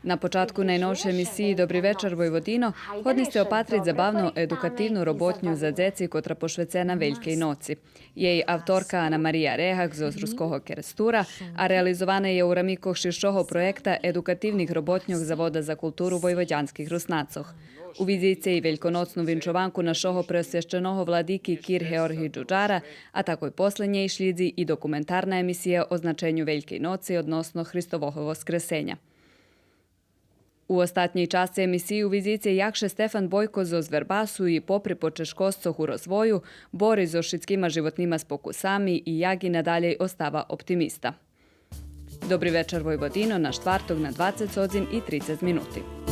Na počatku najnovše emisiji Dobri večer Vojvodino hodni ste opatriť zabavno edukatívnu robotňu za djeci, kotra pošvecena Veljkej noci. Jej avtorka Ana Marija Rehak z Ruskoho Kerestura, a realizovana je u ramikoh širšoho projekta edukatívnych robotňoh Zavoda za kulturu vojvođanskih Rusnacoh. Uvidíte i veľkonocnú vinčovanku našoho preosvješčenoho vladiki Kir Georgi Džudžara, a tako i poslednje išljidzi i dokumentarna emisija o značenju Veljkej noci, odnosno Hristovoho voskresenja. U ostatnjej časti emisiji uvidíte jakše Stefan Bojko zo Zverbasu i popri počeškoscoh u rozvoju, bori zo šitskima životnima spokusami i jagi nadalje ostava optimista. Dobri večer Vojvodino na štvartog na 20:30 minuti.